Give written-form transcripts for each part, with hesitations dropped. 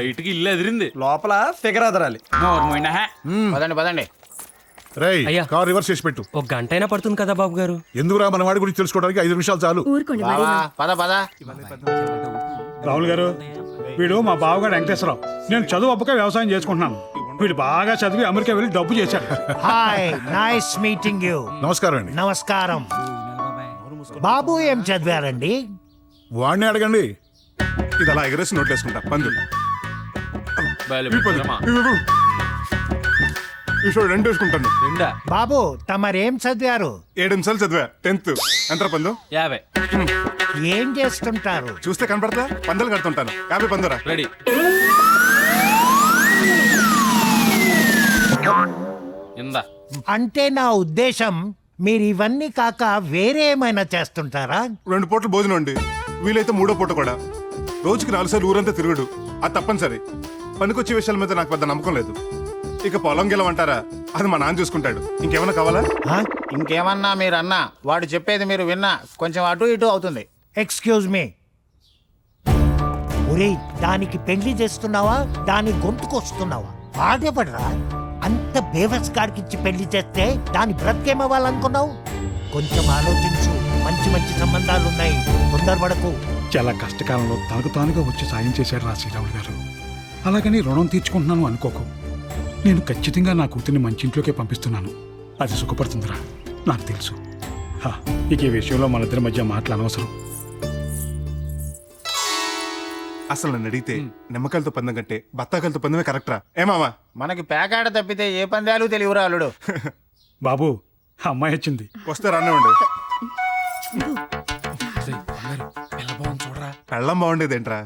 బయటికి ఇల్లు ఎదిరింది, లోపల ఫిగర్ అదరాలి. పదండి పదండి. రేయ్, అయ్యా. కార్ రివర్స్ చేసి పెట్టు. ఒక గంట అయినా పడుతుంది కదా బాబు గారు. ఎందుకురా మన వాడి గురించి తెలుసుకోవడానికి 5 నిమిషాలు చాలు. ఊరుకోండి బావా, మరీనా. పద పద. రాహుల్ గారు, వీడు మా బావగారు వెంకటేశ్వరరావు. నేను చదువు అప్పకే వ్యవసాయం చేసుకుంటున్నాను. వీడు బాగా చదివి అమెరికా వెళ్ళి డబ్బు చేశాడు. Hi, nice meeting you. నమస్కారం అండి. నమస్కారం. బాబు ఏం చదివారండి? వాడిని అడగండి. ఇది అలా ఎగరేసి నోట్ వేసుకుంటా పందు. రెండు వేసుకుంటాను. రెండా? బాబు తమరేం చదివారు? 7 నిమిషాలు చదివా 10th. ఎంత పందు? 50. ఏం చేస్తుంటారు? చూస్తే కనపడతా, పందలు కడుతుంటాను. 50 పందురా. రెడీ. ఇందా. అంటే నా ఉద్దేశం మీరు ఇవన్నీ కాక వేరే ఏమైనా చేస్తుంటారా? 2 పూటలు భోజనం అండి, వీలైతే 3వ పూట కూడా. రోజుకి 4 సార్లు ఊరంతా తిరుగుడు, అది తప్పనిసరి. పనికొచ్చే విషయాల మీద నాకు పెద్ద నమ్మకం లేదు. ఇక పొలం గెలవంటారా, అది మా నాన్న చూసుకుంటాడు. ఇంకేమైనా కావాలా? ఇంకేమన్నా మీరు అన్నా, వాడు చెప్పేది మీరు విన్నా కొంచెం అటు ఇటు అవుతుంది. Excuse me. ఒరేయ్, దానికి పెళ్లి చేస్తున్నావా, దాని గొంతుకొస్తున్నావా? బాధపడరా? అంత బేవస్ గాడికిచ్చి పెళ్లి చేస్తే దాని బ్రతికేమవ్వాలనుకున్నావు? కొంచెం ఆలోచించు. మంచి మంచి సంబంధాలున్నాయి, తొందరపడకు. చాలా కష్టకాలంలో తనకు తానుగా వచ్చి సాయం చేశారు రా శ్రీరాములు గారు. అలాగని రుణం తీర్చుకుంటున్నాను అనుకోకు. నేను ఖచ్చితంగా నా కూతుర్ని మంచి ఇంట్లోకే పంపిస్తున్నాను. అది సుఖపడుతుందిరా, నాకు తెలుసు. ఇక ఈ విషయంలో మన ఇద్దరి మధ్య మాటలు అనవసరం. అసలు నన్ను అడిగితే నిమ్మకాయలతో పందెం కంటే బత్తాకాయలతో పందెమే కరెక్టరా? ఏమామా? మనకి పేకాడ తప్పితే ఏ పందాలు తెలియరా అల్లుడు. బాబు, అమ్మాయి వచ్చింది. వస్తే రానివ్వండి. పెళ్ళం బాగుండేదేంట్రా?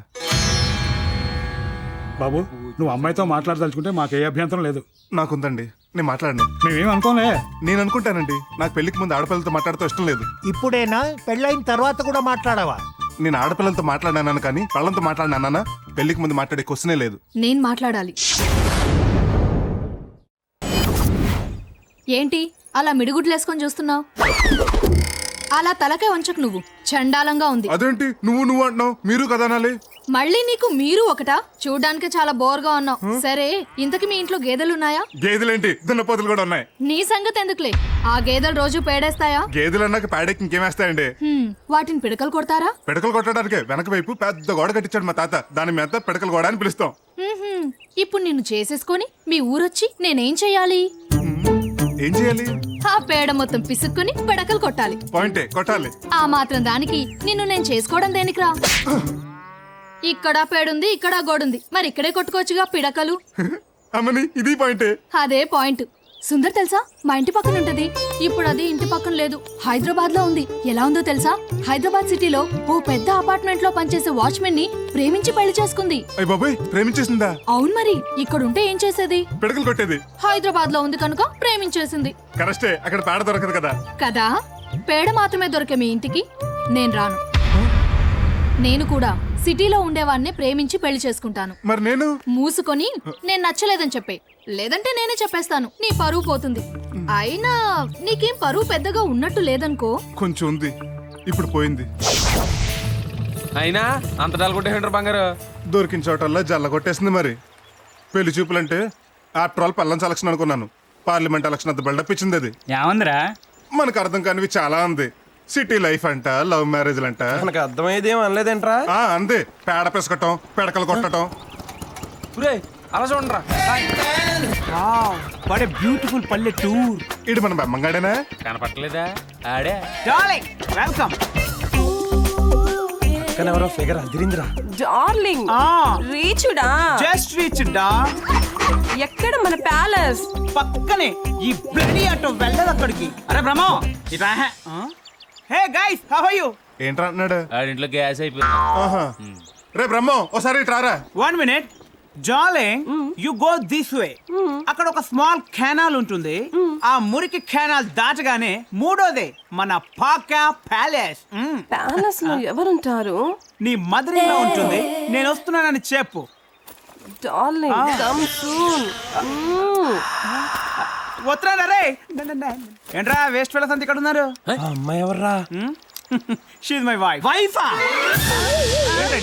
బాబు, నువ్వు అమ్మాయితో మాట్లాడదలుచుకుంటే మాకు ఏ అభ్యంతరం లేదు. నాకుందండి, నేను మాట్లాడను. మేమేం అనుకోలే. నేను అనుకుంటానండి, నాకు పెళ్లికి ముందు ఆడపిల్లలతో మాట్లాడుతూ ఇష్టం లేదు. ఇప్పుడేనా? పెళ్ళైన తర్వాత కూడా మాట్లాడవా? నేను ఆడపిల్లలతో మాట్లాడినాను కానీ పెళ్ళంతో మాట్లాడినానా? పెళ్లికి ముందు మాట్లాడే క్వశ్చనే లేదు. నేను మాట్లాడాలి. ఏంటి అలా మిడిగుడ్లేసుకొని చూస్తున్నావు? అలా తలకే వంచకు, నువ్వు చండాలంగా ఉంది. అదేంటి నువ్వు అంటున్నావు? మీరు కదా అనాలి. మళ్ళీ నీకు మీరు ఒకటా? చూడ్డానికి చాలా బోర్గా ఉన్నావు. సరే, ఇంతకి మీ ఇంట్లో గేదెలున్నాయా? గేదెలేంటి, దున్నపోతులు కూడా ఉన్నాయి. నీ సంగతి ఎందుకులే, ఆ గేదెలు రోజు పేడేస్తాయా? గేదెలు అన్నాక పేడకి ఇంకేమేస్తాయండి? వాటిని పిడకలు కొడతారా? పిడకలు కొట్టడానికి వెనక వైపు పెద్ద గోడ కట్టించాడు మా తాత. దాని మీద పిడకలు గోడ అని పిలుస్తాం. ఇప్పుడు నిన్ను చేసేసుకొని మీ ఊరొచ్చి నేనేం చెయ్యాలి? ఏం చేయాలి? ఆ పేడ మొత్తం పిసుక్కుని పిడకలు కొట్టాలి. పాయింటే, కొట్టాలి. ఆ మాత్రం దానికి నిన్ను నేను చేసుకోవడం దేనికిరా? ఇక్కడ పేడుంది, ఇక్కడ గోడుంది, మరి ఇక్కడే కొట్టుకోవచ్చుగా పిడకలు. అమ్మని, ఇది పాయింటే. అదే పాయింట్. సుందర్ తెలుసా, మా ఇంటి పక్కన ఉంటది. ఇప్పుడు అది ఇంటి పక్కన లేదు, హైదరాబాద్ లో ఉంది. ఎలా ఉందో తెలుసా? హైదరాబాద్ సిటీలో ఓ పెద్ద అపార్ట్మెంట్ లో పనిచేసే వాచ్మెన్ ని ప్రేమించి పెళ్లి చేసుకుంది. అయ్య బాబాయ్, ప్రేమించేసిందా? అవును, మరి ఇక్కడుంటే ఏం చేసేది? పిడకలు కొట్టేది. హైదరాబాద్ లో ఉంది కనుక ప్రేమించేసింది. కరెస్టే, అక్కడ పేడ దొరకదు కదా. కదా, పేడ మాత్రమే దొరికే మీ ఇంటికి నేను రాను. నేను కూడా సిటీలో ఉండేవాడిని ప్రేమించి పెళ్లి చేసుకుంటాను. మరి నేను? మూసుకొని నేను నచ్చలేదని చెప్పే, లేదంటే నేనే చెప్పేస్తాను. నీ పరువు పోతుంది. అయినా నీకేం పరువు పెద్దగా ఉన్నట్టు లేదనుకో. కొంచెం ఉంది, ఇప్పుడు పోయింది. అయినా అంత డల్గొట్టేంటారు బంగారు. దొరికిన చోటల్లో జల్ల కొట్టేసింది. మరి పెళ్లి చూపులంటే ఆఫ్టర్ ఆల్ పల్లం సెలక్షన్ అనుకున్నాను. పార్లమెంట్ ఎలక్షన్ అంత బిల్డప్ ఇచ్చింది. అది ఏమందిరా? మనకు అర్థం కానివి చాలా ఉంది. సిటీ లైఫ్ అంట, లవ్ మ్యారేజ్ అంట. మనకు అర్థమయ్యేది ఏం అనలేదేంట్రా? అంతే, పేడ పిసకటం, పిడకలు కొట్టడం. అలా చూడరా, బ్యూటిఫుల్ పల్లెటూర్. ఇటు మన బెమ్మంగాడేనా? కనపట్టలేదా? ఆడే. వెల్కమ్. ఎవరో ఫిగర్ అదిరిందిరా. డార్లింగ్, రీచుడా? జస్ట్ రీచ్డా. ఎక్కడ మన ప్యాలెస్? పక్కనే. ఈ బ్లడీ ఆటో వెళ్ళదు అక్కడికి. అరే బ్రహ్మో, ఇట్రా. Hey guys, how are you? ఏంట్రా అన్నాడు? ఆడింట్లో గ్యాస్ అయిపోయింది. రే బ్రహ్మం, ఒకసారి ఇట్రారా. 1 minute. Darling, you go this way. అక్కడ ఒక స్మాల్ కెనాల్ ఉంటుంది. ఆ మురికి కెనాల్ దాటగానే మూడోదే మన పాకా ప్యాలెస్. ప్యాలెస్ లో ఎవరుంటారు? నీ మదర్ ఇన్ లా ఉంటుంది. నేను వస్తున్నానని చెప్పు. Darling, come soon. వస్తున్నాను. రే ఏంట్రా వేస్ట్ ఫెలోస్ అంతా ఇక్కడ ఉన్నారు? అమ్మాయి ఎవర్రా? She my wife. వైఫా?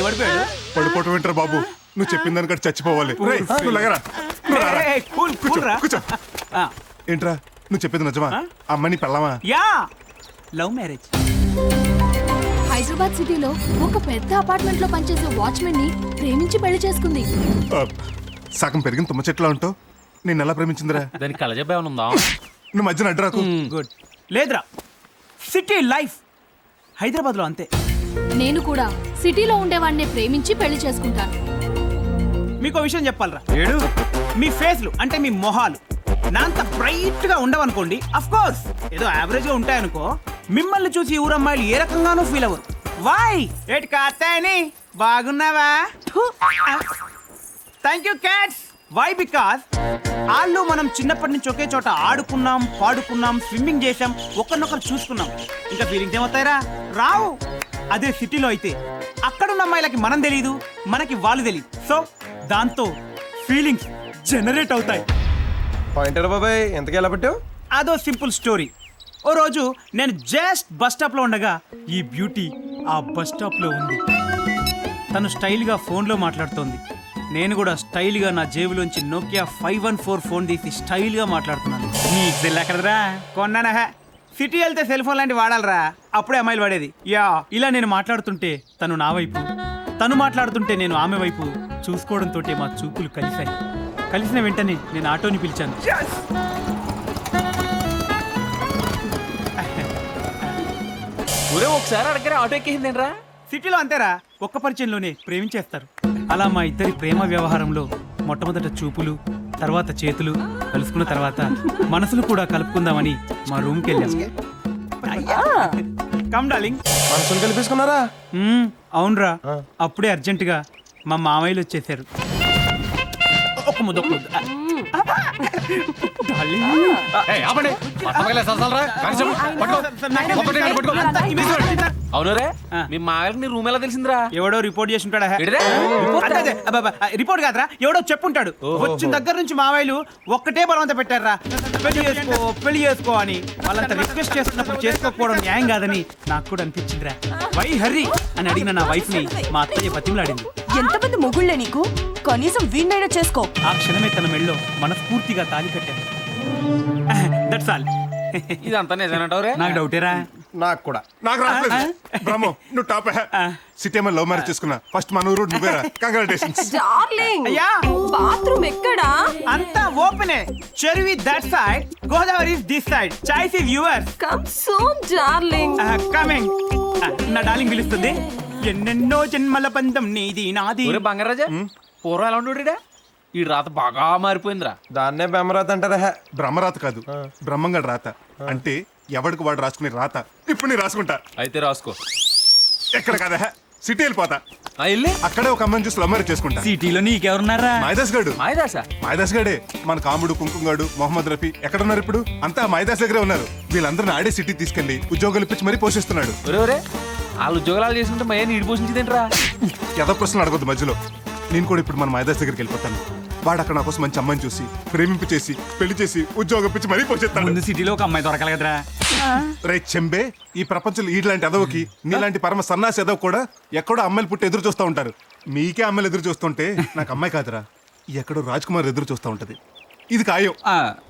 పడిపోయాడు. పడిపోవటం ఏంట్రా బాబు? నువ్వు చెప్పిన దానికంటే చచ్చిపోవాలి రేయ్, నువ్వు లగరా. నువ్వు రారా. కూల్ కూల్ రా కూర్చో ఏంట్రా నువ్వు చెప్పేది నిజమా అమ్మని పెళ్ళామా యా లవ్ మ్యారేజ్. హైదరాబాద్ సిటీలో ఒక పెద్ద అపార్ట్మెంట్ లో పనిచేసే వాచ్మెన్ ని ప్రేమించి పెళ్లి చేసుకుంది. సగం పెరిగిన తుమ్మ చెట్లా ఉంటావు నేను ఎలా ప్రేమించిందిరా దానికి కళ్ళజబ్బ ఏమైనా ఉందా? నువ్వు మధ్యన అడ్డరాకు గుడ్ లేదురా సిటీ లైఫ్ హైదరాబాద్ లో అంతే. నేను కూడా సిటీలో ఉండేవాడిని ప్రేమించి పెళ్లి చేసుకుంటాను. మీకు విషయం చెప్పాలరా ఏడు మీ ఫేస్లు అంటే మీ మొహాలు నా అంత బ్రైట్ గా ఉండవనుకోండి, అఫ్ కోర్స్ ఏదో యావరేజ్ గా ఉంటాయనుకో, మిమ్మల్ని చూసి ఈ ఊరమ్మాయిలు ఏ రకంగానూ ఫీల్ అవ్వరు. వై ఏటి కాస్తాయని బాగున్నావా? Thank you cats. Why because వాళ్ళు మనం చిన్నప్పటి నుంచి ఒకే చోట ఆడుకున్నాం, పాడుకున్నాం, స్విమ్మింగ్ చేసాం, ఒకరినొకరు చూసుకున్నాం. ఇంకా ఫీలింగ్స్ ఏమవుతాయిరా? రావు. అదే సిటీలో అయితే అక్కడున్న అమ్మాయిలకి మనం తెలీదు, మనకి వాళ్ళు తెలీదు. సో దాంతో ఫీలింగ్స్ జనరేట్ అవుతాయి. పాయింటర్ బాబాయ్ ఎంతకి ఎలా పెట్టావు? అదో సింపుల్ స్టోరీ. ఓ రోజు నేను జస్ట్ బస్ స్టాప్ లో ఉండగా ఈ బ్యూటీ ఆ బస్ స్టాప్ లో ఉంది. తను స్టైల్ గా ఫోన్ లో మాట్లాడుతోంది. నేను కూడా స్టైల్ గా నా జేబులోంచి నోకియా 514 ఫోన్ తీసి స్టైల్ గా మాట్లాడుతున్నాను. నీకు ఎక్కడరా కొన్నానా? సిటీ వెళ్తే సెల్ ఫోన్ లాంటి వాడాలరా, అప్పుడే అమ్మాయిలు వాడేది. యా ఇలా నేను మాట్లాడుతుంటే తను నా వైపు, తను మాట్లాడుతుంటే నేను ఆమె వైపు చూసుకోవడంతో మా చూపులు కలిశాయి. కలిసిన వెంటనే నేను ఆటోని పిలిచాను. ఒరే ఒకసారి అడగరా ఆటో ఎక్కేసిందేనరా? సిటీలో అంతేరా, ఒక్క పరిచయంలోనే ప్రేమించేస్తారు. అలా మా ఇద్దరి ప్రేమ వ్యవహారంలో మొట్టమొదట చూపులు, తర్వాత చేతులు కలుసుకున్న తర్వాత మనసులు కూడా కలుపుకుందామని మా రూమ్కి వెళ్ళాం. Come darling. మనసులు కలిపేసుకున్నారా? అవునరా, అప్పుడే అర్జెంటుగా మా మామయ్యలు వచ్చేసారు. ఒక ముద్ద ఒక ముద్ద. డార్లింగ్. అవునరే మీ మామయ్యకి నీ రూమ్ ఎలా తెలిసిందిరా? ఎవడో రిపోర్ట్ చేసి ఉంటాడా? ఎడిరా? రిపోర్ట్ కాదురా, ఎవడో చెప్పుంటాడు. వచ్చిన దగ్గర నుంచి మామయ్యలు ఒక్కటే బలవంత పెట్టారా, పెళ్లి చేసుకో పెళ్లి చేసుకో అని. వాళ్ళంతా రిక్వెస్ట్ చేస్తున్నప్పుడు చేసుకోకపోవడం న్యాయం కాదని నాకు కూడా అనిపించిందిరా. వై హర్రీ అని అడిగిన నా వైఫ్ ని మా అత్తయ్య బతిమలాడింది. ఎంతమంది మొగుళ్ళే నీకు? కనీసం వీణ్ణైనా చేసుకో. ఆ క్షణమే తన మెళ్ళో మనస్ఫూర్తిగా తాళి కట్టాను. That's all. ఇదంతా నిజమేనంటావురే? నాకు డౌటేరా. నాకు కూడా. నాకు రావట్లేదు బ్రహ్మో నువ్వు టాప్ సిటీ ఏమో లవ్ మ్యారేజ్ చేసుకున్నా ఫస్ట్ మన ఊరు నువ్వేరా. కంగ్రాచులేషన్స్. డార్లింగ్ అయ్యా బాత్రూమ్ ఎక్కడా? అంతా ఓపెనే. చెరువి that side, Godavari is this side. Choice is yours. Come soon darling. Coming. నా డార్లింగ్ పిలుస్తుంది. ఎన్నెన్నో జన్మల బంధం నీది నాది. ఒరే బంగారాజా, పూర్వం ఎలా ఉండేడా? ఈ రాత బాగా మారిపోయిందిరా. దాన్నే బెమ్మరాత అంటారా? బ్రహ్మరాత కాదు బ్రహ్మంగళ రాత. అంటే ఎవడికి వాడు రాసుకునే రాత. ఇప్పుడు నేను రాసుకుంటా. అయితే రాసుకో. ఎక్కడ కదా సిటీ వెళ్ళిపోతా. వెళ్ళి అక్కడే ఒక అమ్మాయిని చూసి లవ్ మ్యారేజ్ చేసుకుంటా. సిటీలో నీకెవరున్నారా? మాయదాస్ గాడు. మాయదాసా? మాయదాస్ గాడే మన కాముడు కుంకుగాడు మొహమ్మద్ రఫీ ఎక్కడున్నారు ఇప్పుడు? అంతా మాయదాస్ దగ్గరే ఉన్నారు. వీళ్ళందరిని ఆడే సిటీ తీసుకెళ్లి ఉద్యోగాలు ఇప్పించి మరీ పోషిస్తున్నాడు. ఒరే ఒరే వాళ్ళు ఉద్యోగాలు చేసుకుంటే మయ్య నీడి పోషించిందేంట్రా? ఏదో ప్రశ్నలు అడగొద్దు మధ్యలో. నేను కూడా ఇప్పుడు మన మాయదాస్ దగ్గరికి వెళ్ళిపోతాను. వాడు అక్కడ నా కోసం మంచి అమ్మాయిని చూసి ప్రేమింపు చేసి పెళ్లి చేసి ఉద్యోగం ఇప్పించి మరీ పోషిస్తాడు. ముందు సిటీలో ఒక అమ్మాయి దొరకాలి కదరా. రే చెంబే, ఈ ప్రపంచంలో ఈలాంటి ఎదవకి నీలాంటి పరమ సన్నాసి ఎదవ కూడా ఎక్కడో అమ్మాయిలు పుట్టి ఎదురు చూస్తూ ఉంటారు. మీకే అమ్మాయిలు ఎదురు చూస్తుంటే నాకు అమ్మాయి కాదురా, ఎక్కడో రాజ్ కుమార్ ఎదురు చూస్తూ ఉంటది. ఇది ఖాయం.